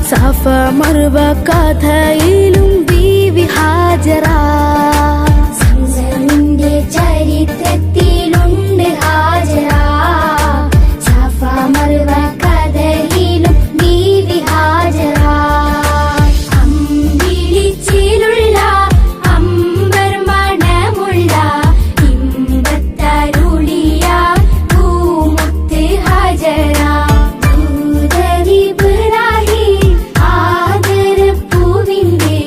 സഫ മർവ കഥയിലും ബീവി ഹാജറ. സംസമിന്റെ ചരിത്രത്തിലുണ്ട് ഹാജറ. സഫ മർവ കഥയിലും ബീവി ഹാജറ. അമ്പിളിച്ചിലുള്ള അമ്പർ മണമുള്ള ഇമ്പത്തരുളിയ പൂമുത്ത് ഹാജറ. ദൂതരിബ്രാഹിം ആദരപ്പൂവിന്റെ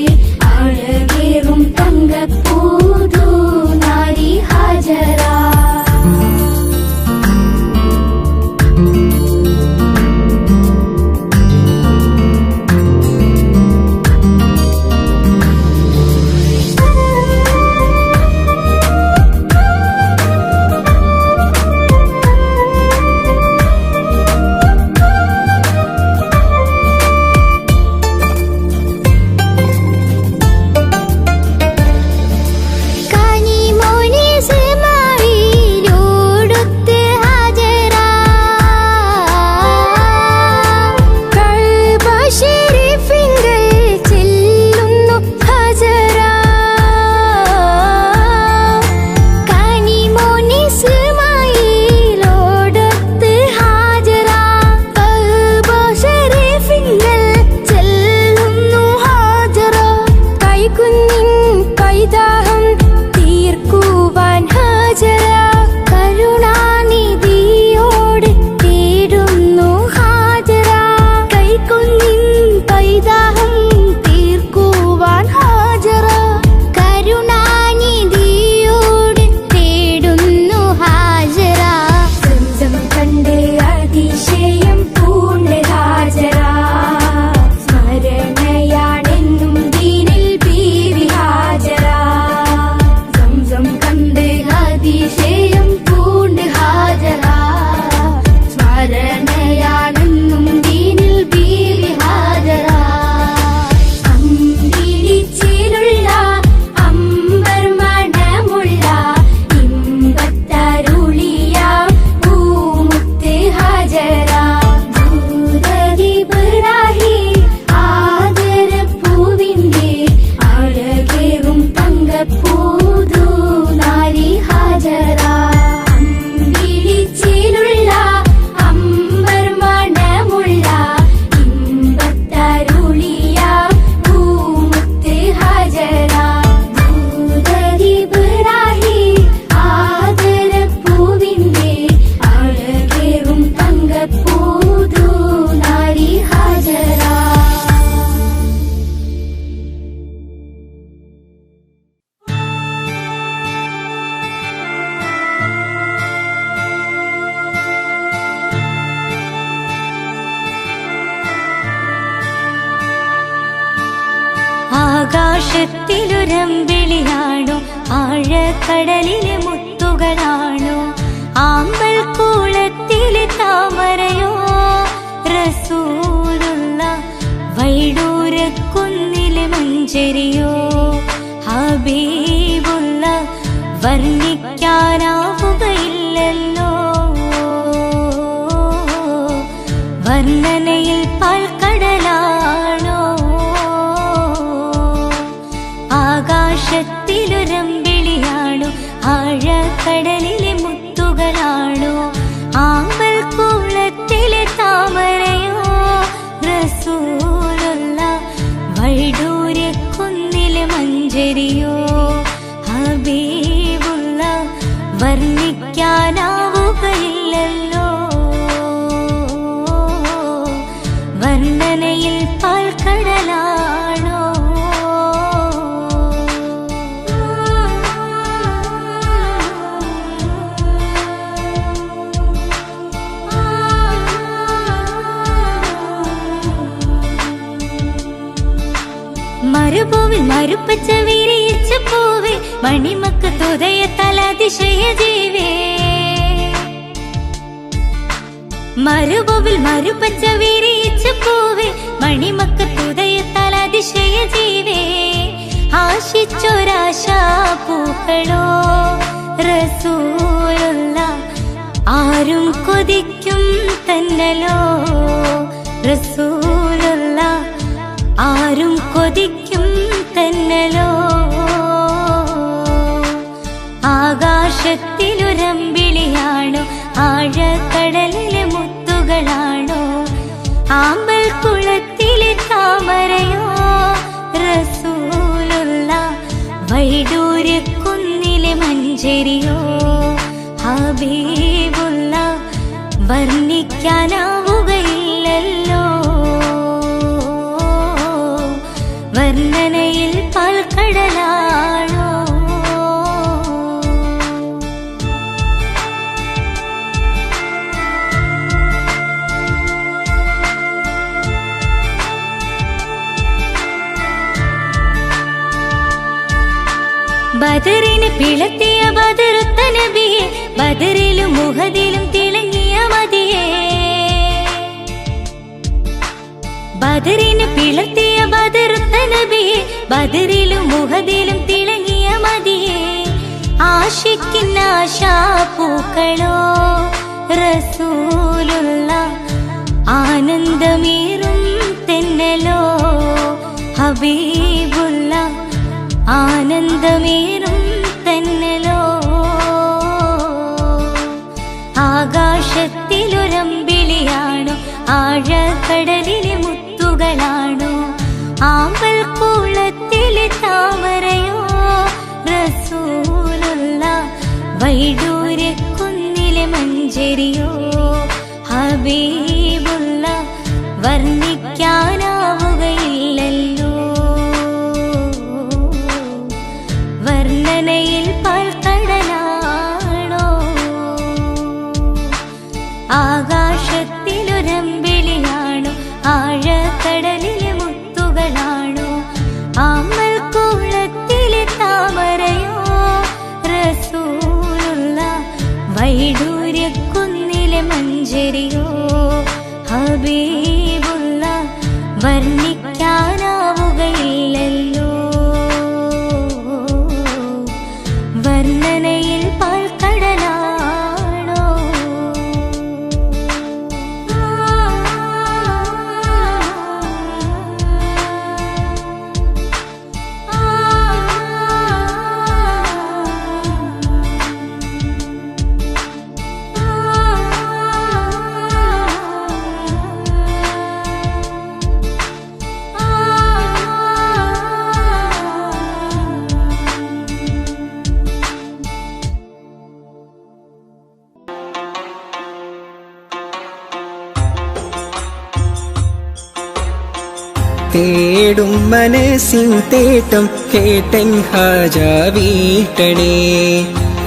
ആകാശത്തിലൊരമ്പിളിയാണോ ആഴക്കടലിലെ മുത്തുകളാണോ ആമ്പൽ കൂളത്തിലെ താമരയോ റസൂലുള്ള വൈഡൂരക്കുന്നിലെ മഞ്ചരിയോ ഹബീബുള്ള വർണ്ണിക്കാനാവുകയില്ലല്ലോ വർണ്ണനയിൽ പാൽക്കടലാണോ ആകാശത്തിലൊരമ്പിളിയാണോ ആഴക്കടലിലെ മുത്തുകളാണോ ആമ്പൽ കൂളത്തിലെ താമരയോ റസൂലുള്ള വൈഡൂര്യക്കുന്നിലെ മഞ്ചരിയോ ഹബീബുള്ള വർണ്ണിക്കാനാവുകയില്ലല്ലോ വർണ്ണനയിൽ പാൽക്കടലാണോ മരുഭൂവിൽ മരുപ്പച്ച വിരിയിച്ച പൂവേ മണിമക്ക് തുതയ തലതിശയ ജീവേ മരുഭൂവിൽ മരുപ്പച്ച വിരിയിച്ച പൂവേ മണിമക്ക് തുതയ തലതിശയ ജീവേ ആശിച്ചൊരാശാ പൂക്കളോ റസൂലുള്ള ആരും കൊതിക്കും തന്നലോ റസൂലുള്ള ആരും കൊതിക്കും തന്നലോ ആകാശത്തിലൊരമ്പിളിയാണോ ആഴക്കടലിലെ മുത്തുകളാണോ ആമ്പൽ കുളത്തിലെ താമരയോ റസൂലുള്ള വൈഡൂര്യക്കുന്നിലെ മഞ്ചരിയോ ഹബീബുള്ള വർണ്ണിക്കാനാവുകയില്ലല്ലോ വർണ്ണനയിൽ പാൽക്കടലാണോ ബദറിന് പിളർത്തിയ ബദറുത്ത നബിയെ ബദറിലും മുഹദിലും തിളങ്ങിയ മതിയെ ബദറിന് പിളർത്തിയ ബദറുത്ത നബിയെ ബദറിലും മുഹദിലും തിളങ്ങിയ മതിയെ ആശിക്കുന്ന ആശാപൂക്കളോ റസൂലുള്ള ആനന്ദമേറും തെന്നലോ ഹബീബുള്ള ആനന്ദമേറും തെന്നലോ ആകാശത്തിലൊരമ്പിളിയാണോ ആഴക്കടലിലെ മുത്തുകളാണോ ആമ്പൽ കൂളത്തിലെ താമരയോ റസൂലുള്ള വൈഡൂര്യക്കുന്നിലെ മഞ്ചരിയോ ഹബീബുള്ള വർണ്ണിക്കാനാവുകയില്ലല്ലോ വർണ്ണനയിൽ പാൽക്കടലാണോ ആകാശത്തിലൊരമ്പിളിയാണോ ആഴക്കടലിലെ മുത്തുകളാണോ ആമ്പൽ കൂളത്തിലെ താമരയോ റസൂലുള്ള വൈഡൂര്യക്കുന്നിലെ മഞ്ചരിയോ ഹബീബുള്ള വർണ്ണിക്കാനാവുകയില്ലല്ലോ വർണ്ണനയിൽ പാൽക്കടലാണോ തേടും മനസ്സിൻ തേട്ടം കേട്ടൻ ഹാജ വീട്ടണേ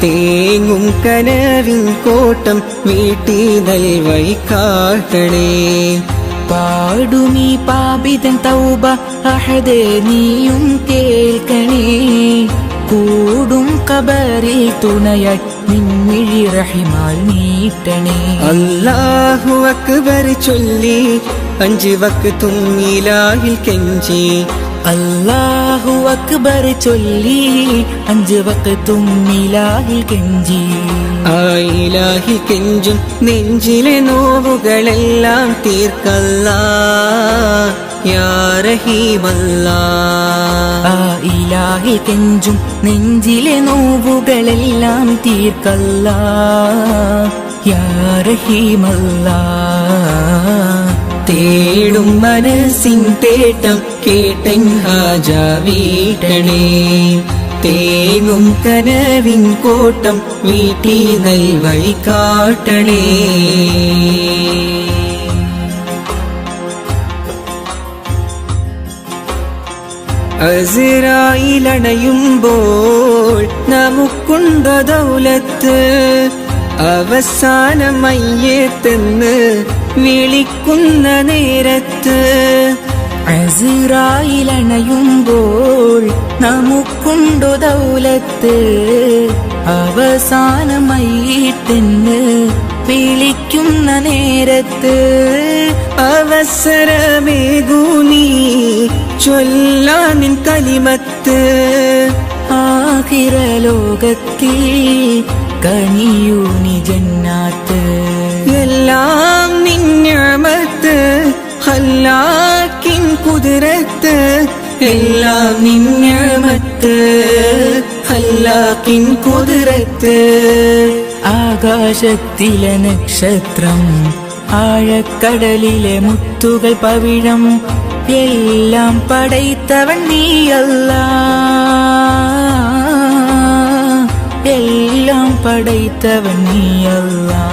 തേങ്ങും കനവിൻ കോട്ടം വീട്ടി നൽവഴി കാട്ടണേ പാടുമീ പാപിതൻ തൗബ അഹദേ നീയും കേൾക്കണേ. കൂടും കബറിൽ തുണയായി നിൻമിഴി റഹിമാൽ നീട്ടണേ. അല്ലാഹു അക്ബർ ചൊല്ലി 5 വക്തും ഇലാഹിൽ കെഞ്ചി. അല്ലാഹു അക്ബർ ചൊല്ലി 5 വക്തും ഇലാഹിൽ കെഞ്ചി. ആ ഇലാഹിൽ കെഞ്ചും നെഞ്ചിലെ നോവുകളെല്ലാം തീർക്കല്ലാ യാ റഹീമല്ലാ. ആ ഇലാഹിൽ കെഞ്ചും നെഞ്ചിലെ നോവുകളെല്ലാം തീർക്കല്ലാ യാ റഹീമല്ലാ. തേടും മനസ്സിൻ തേട്ടം കേട്ടൻ ഹാജ വീട്ടണേ. തേങ്ങും കനവിൻ കോട്ടം വീട്ടി നൽവഴി കാട്ടണേ. അസ്റായിലണയുമ്പോൾ നമുക്കുണ്ടോ ദൗലത്ത്, അവസാനം മയ്യത്തെന്ന് വിളിക്കുന്ന നേരത്ത്. അസ്റായിലണയുമ്പോൾ നമുക്കുണ്ടോ ദൗലത്ത്, അവസാനമായിട്ടെന്ന് വിളിക്കുന്ന നേരത്ത്. അവസരമേകൂ നീ ചൊല്ലാനിൻ കലിമത്ത്. ആഖിറലോകത്തിൽ കനിയൂ നീ ജന്നാത്ത്. എല്ലാം നിന്നമത്ത് ഹല്ലാക്കിൻ കുതിരത്ത്. എല്ലാം നിന്നമത്ത് ഹല്ലാക്കിൻ കുതിരത്ത്. ആകാശത്തിലെ നക്ഷത്രം, ആഴക്കടലിലെ മുത്തുകൾ പവിഴം, എല്ലാം പടൈത്തവൻ നീയല്ലാ. എല്ലാം പടൈത്തവൻ നീയല്ലാ.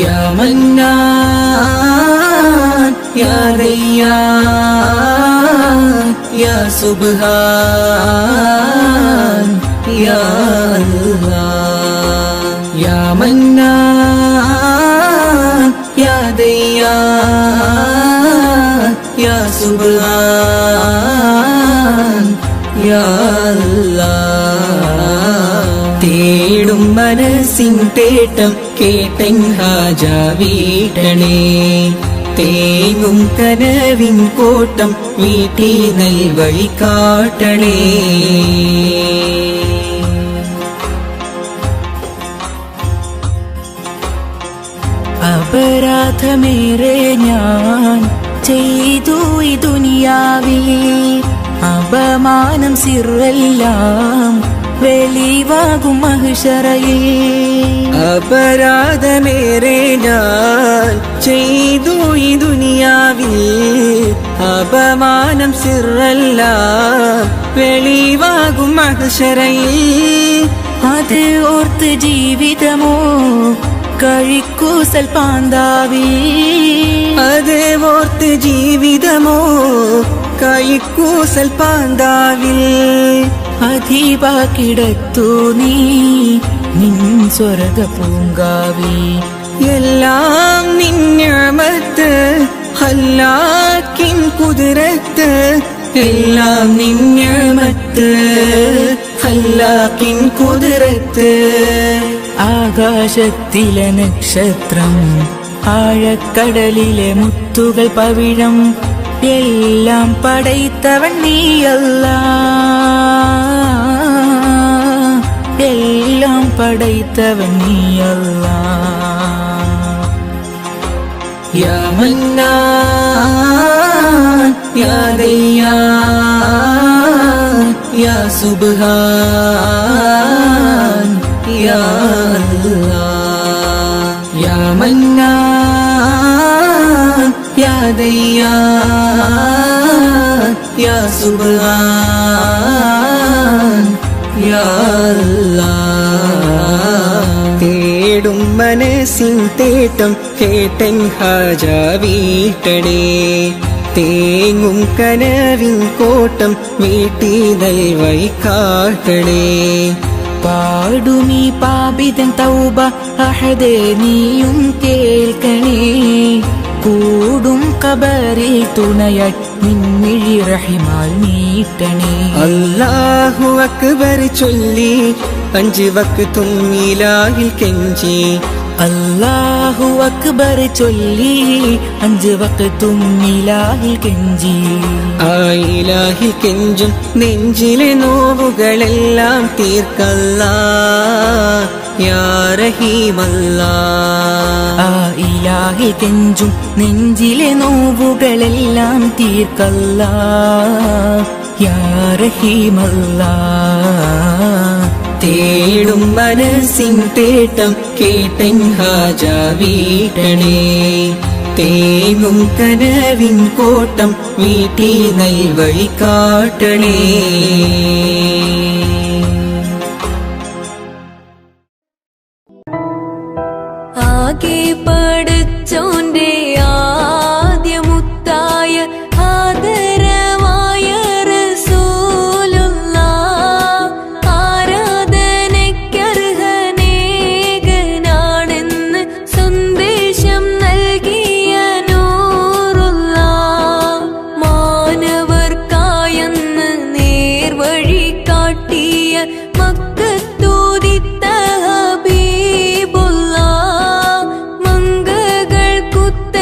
യാ മന്നാൻ യാ ദയ്യാൻ യാ സുബ്ഹാൻ യാ അല്ലാഹ്. യാ മന്നാൻ യാ ദയ്യാൻ യാ സുബ്ഹാൻ യാ അല്ലാഹ്. തേടും മനസ്സിൻ തേട്ടം കേട്ടൻ ഹാജ വീട്ടണേ. തേങ്ങും കനവിൻ കോട്ടം വീട്ടി നൽവഴി കാട്ടണേ. അപരാധമേറെ ഞാൻ ചെയ്തു ഈ ദുനിയാവിൽ, അപമാനം സിറെല്ലാം വെളിവാകും മഹ്ശറയിൽ. അപരാധമേറെ ഞാൻ ചെയ്തു ഈ ദുനിയാവിൽ, അപമാനം സിറെല്ലാം വെളിവാകും മഹ്ശറയിൽ. അത് ഓർത്ത് ജീവിതമോ കഴിക്കൂസൽ പാന്താവി. അത് ഓർത്ത് ജീവിതമോ കഴിക്കൂസൽ പാന്താവിൽ. അധീവാക്കിടത്തു നീ നിൻ സ്വർഗ പൂങ്കാവി. എല്ലാം നിന്നമത്ത് ഹല്ലാക്കിൻ കുതിരത്ത്. എല്ലാം നിന്നമത്ത് ഹല്ലാക്കിൻ കുതിരത്ത്. ആകാശത്തിലെ നക്ഷത്രം, ആഴക്കടലിലെ മുത്തുകൾ പവിഴം, എല്ലാം പടൈത്തവൻ നീയല്ലാ. എല്ലാം പടൈത്തവൻ നീയല്ലാ. യാ മന്നാൻ യാ ദയ്യാൻ യാ സുബ്ഹാൻ യാ അല്ലാഹ്. യാ മന്നാൻ യാ ദയ്യാൻ യാ സുബ്ഹാൻ യാ അല്ലാഹ്. തേടും മനസ്സിൻ തേട്ടം കേട്ടൻ ഹാജ വീട്ടണേ. തേങ്ങും കനവിൻ കോട്ടം വീട്ടി നൽവഴി കാട്ടണേ. പാടുമീ പാപിതൻ തൗബ അഹദേ നീയും കേൾക്കണേ. കൂടും ഖബറിൽ തുണയായി നിൻമിഴി റഹിമാൽ നീട്ടണേ. അല്ലാഹു അക്ബർ ചൊല്ലി 5 വക്തും ഇലാഹിൽ കെഞ്ചി. അല്ലാഹു അക്ബർ ചൊല്ലി 5 വക്തും ഇലാഹിൽ കെഞ്ചി. ആ ഇലാഹിൽ കെഞ്ചും നെഞ്ചിലെ നോവുകളെല്ലാം തീർക്കല്ലാ യാ റഹീമല്ലാ. ആ ഇലാഹിൽ കെഞ്ചും നെഞ്ചിലെ നോവുകളെല്ലാം തീർക്കല്ലാ യാ റഹീമല്ലാ. തേടും മനസ്സിൻ തേട്ടം കേട്ടൻ ഹാജ വീട്ടണേ. തേങ്ങും കനവിൻ കോട്ടം വീട്ടി നൽവഴി കാട്ടണേ. ആകെ പഠിച്ചോന്റെ ആദ്യമുത്തായ ആദരമായ റസൂലുള്ളാഹ് ആരാധനയ്ക്കർഹനേകനാണെന്ന് സന്ദേശം നൽകിയ നൂറുള്ളാഹ് മാനവർക്കായെന്ന് നേർവഴി കാട്ടിയ മക്കത്തൂതിത്ത ഹബീബുള്ളാഹ് മംഗകൾ കുത്ത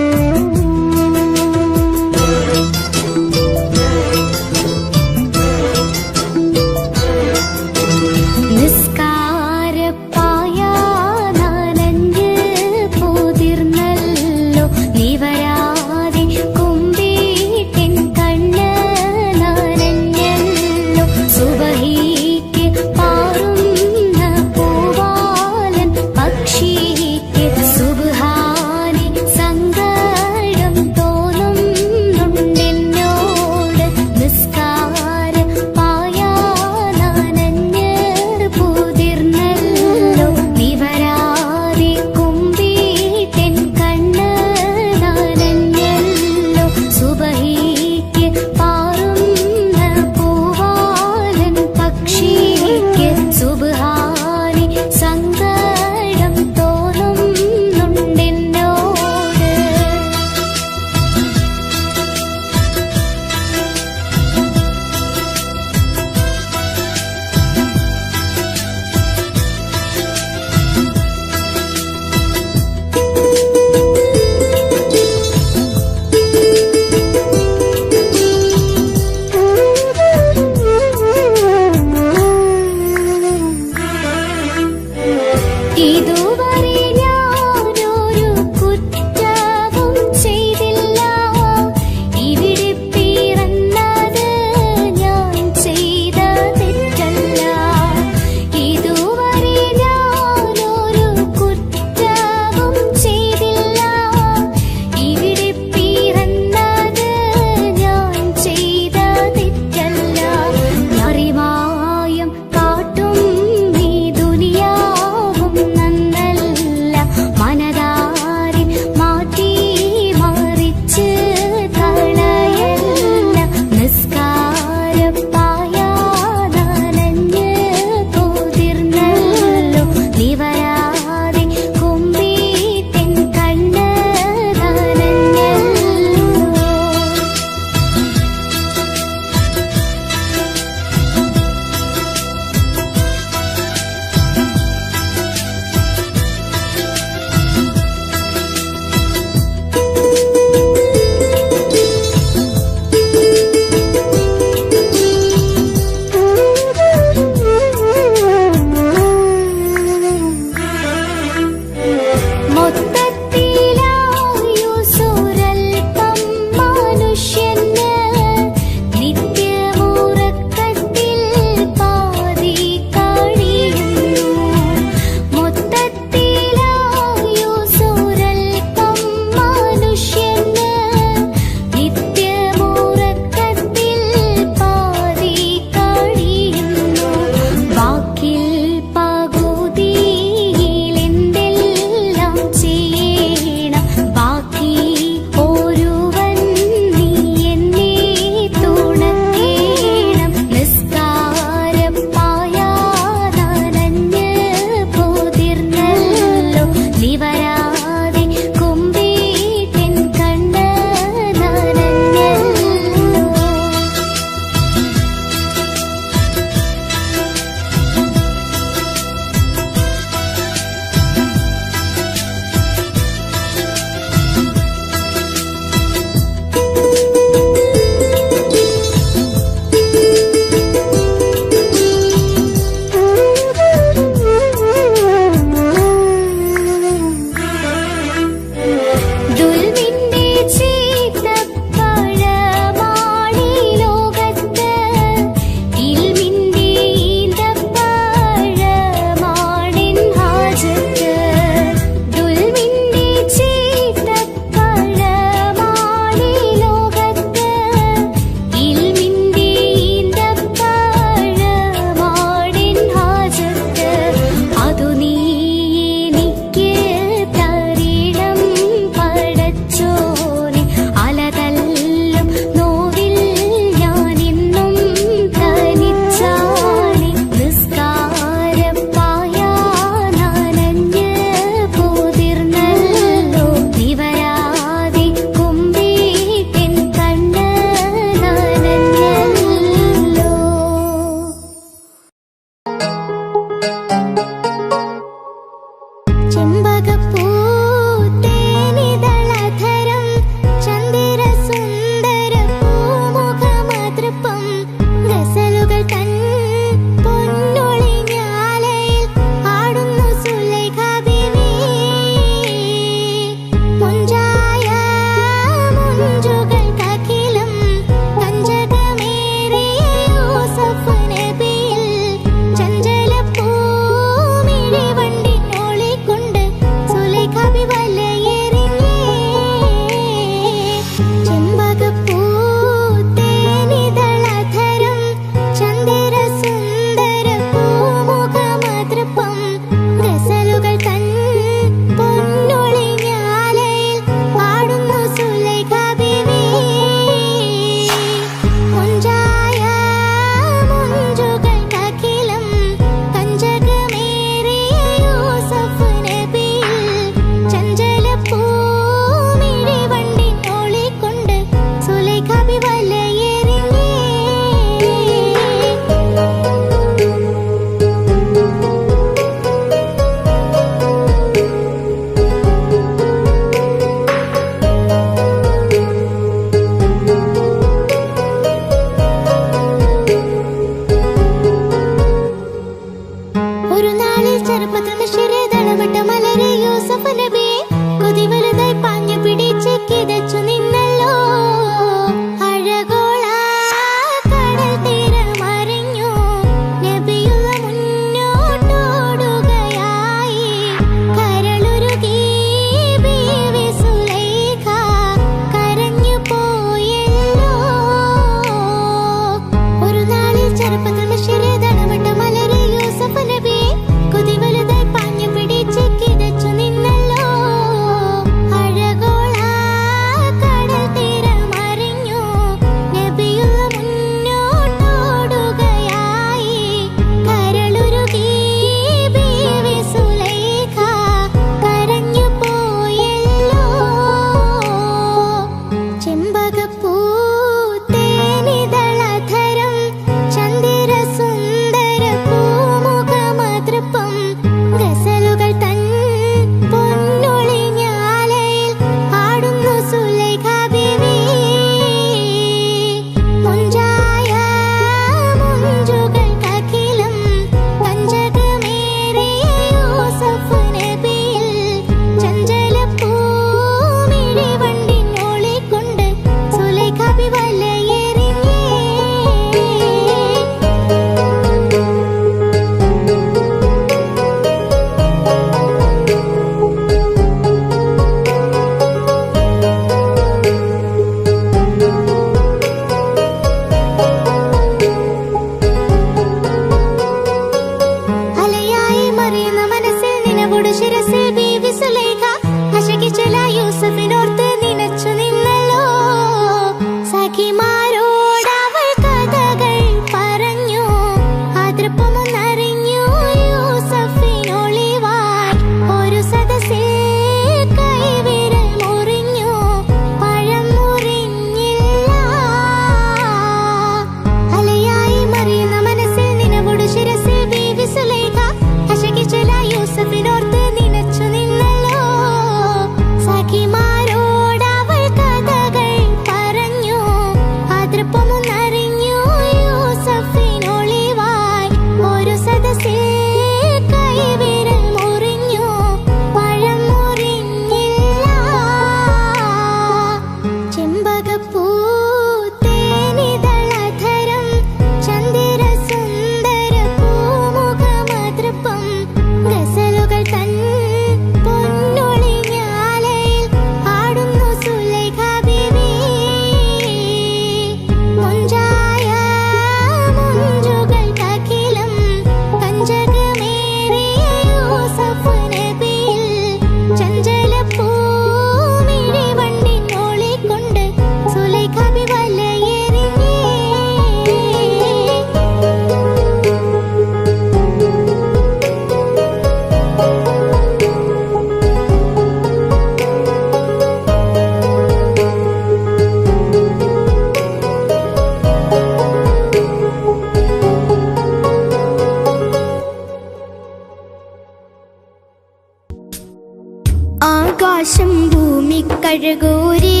കഴകൂരി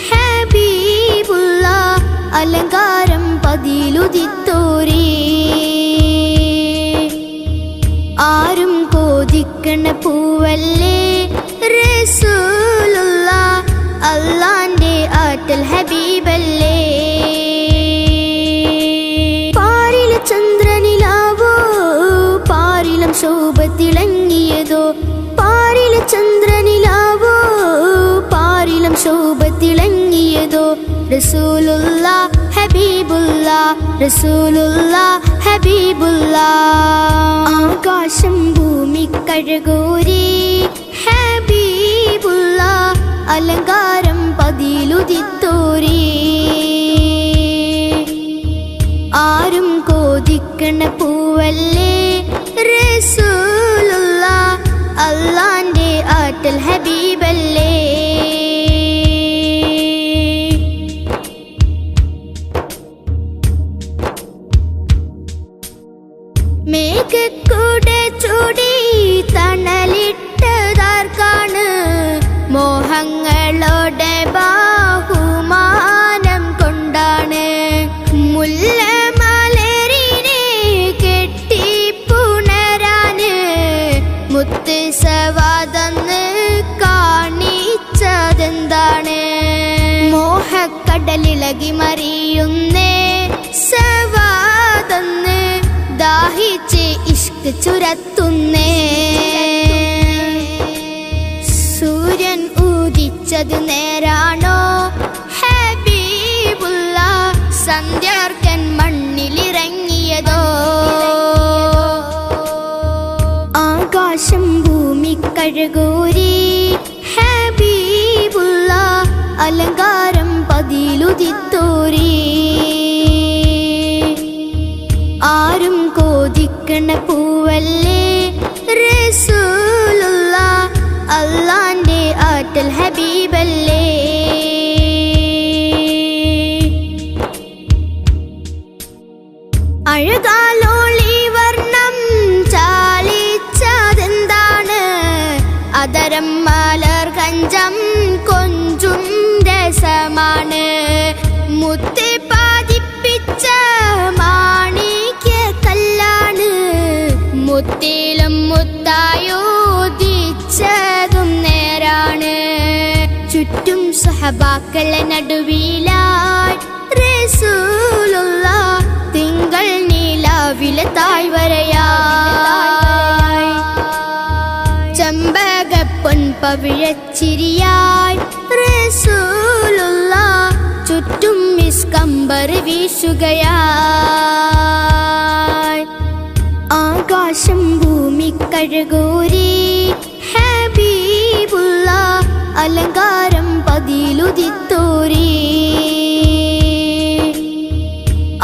ഹബീബുള്ള അലങ്കാരം പതിലുദിത്തോരി ആരും കോതിക്കണ പൂവല്ലേ റസൂലുള്ള അല്ലാന്റെ ആറ്റൽ ഹബീബല്ലേ പാരിലെ ചന്ദ്രനിലാവോ പാരിലം ശോഭ തിളങ്ങിയതോ പാരിലെ ചന്ദ്രനിലാവോ പാരിലം ശോഭ തിളങ്ങിയതോ റസൂലുള്ള ഹബീബുള്ള റസൂലുള്ള ഹബീബുള്ള ആകാശം ഭൂമി കഴകൂരി ഹബീബുള്ള അലങ്കാരം പതിലുദിത്തോരി ആരും കോതിക്കണ പൂവല്ലേ റസൂലുള്ള അല്ലാന്റെ ആറ്റൽ ഹബീബല്ലേ മേഘക്കൂടെ ചൂടി തണലിട്ടതാർക്കാണ് മോഹങ്ങളോടെ ബാഹുമാനം കൊണ്ടാണ് മുല്ലമലരിനെ കെട്ടിപ്പുണരാന് മുത്ത് സവാദന്ന് കാണിച്ചതെന്താണ് മോഹക്കടലിളകി മറിയുന്നേ സവാദന്ന് ദാഹിച്ച് ഇഷ്ക് ചുരത്തുന്നേ സൂര്യൻ ഉദിച്ചത് നേരാണോ ഹബീബുള്ള സന്ധ്യാർക്കൻ മണ്ണിലിറങ്ങിയതോ ആകാശം ഭൂമി കഴകൂരി ഹബീബുള്ള അലങ്കാരം പതിലുദിത്തോരി ആരും കോതിക്കണ പൂവല്ലേ റസൂലുള്ള അല്ലാന്റെ ആറ്റൽ ഹബീബല്ലേ അഴകാലോളി വർണ്ണം ചാലിച്ചതെന്താണ് അതരം മലർ കഞ്ചം കൊഞ്ചും രസമാണ് മുത്ത് പാതിപ്പിച്ച മാണിക്യ കല്ലാണ് മുത്തിലും മുത്തായോദിച്ചതും നേരാണ് ചുറ്റും സഹബാക്കളെ നടുവിലായി റസൂലുള്ള തിങ്കൾ നീലാവിലെ താഴ്വരയായി ചെമ്പകപ്പൊൻ പവിഴച്ചിരിയായി റസൂലുള്ള ചുറ്റും മിസ്കമ്പർ വീശുകയായി ആകാശം ഭൂമി കഴകൂരി ഹബീബുള്ള അലങ്കാരം പതിലുദിത്തോരി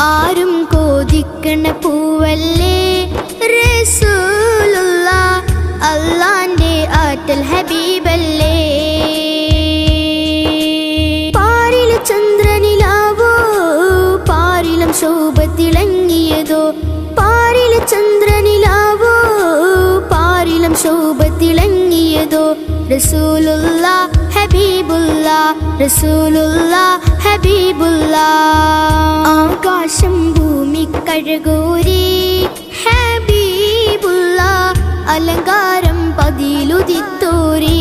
ആരും കോതിക്കണ പൂവല്ലേ റസൂലുള്ള അല്ലാന്റെ ആറ്റൽ ഹബീബല്ലേ പാരിലെ ചന്ദ്രനിലാവോ പാരിലം ശോഭ തിളങ്ങിയതോ പാരിലെ ചന്ദ്രനിലാവോ പാരിലം ശോഭ തിളങ്ങിയതോ റസൂലുള്ള ഹബീബുള്ള റസൂലുള്ള ഹബീബുള്ള ആകാശം ഭൂമി കഴകൂരി ഹബീബുള്ള അലങ്കാരം പതിലുദിത്തോരി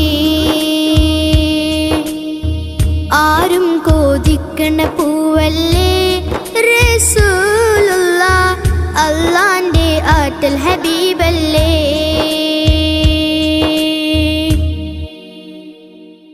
ആരും കോതിക്കണ പൂവല്ലേ റസൂലുള്ള അല്ലാന്റെ ആറ്റൽ ഹബീബല്ലേ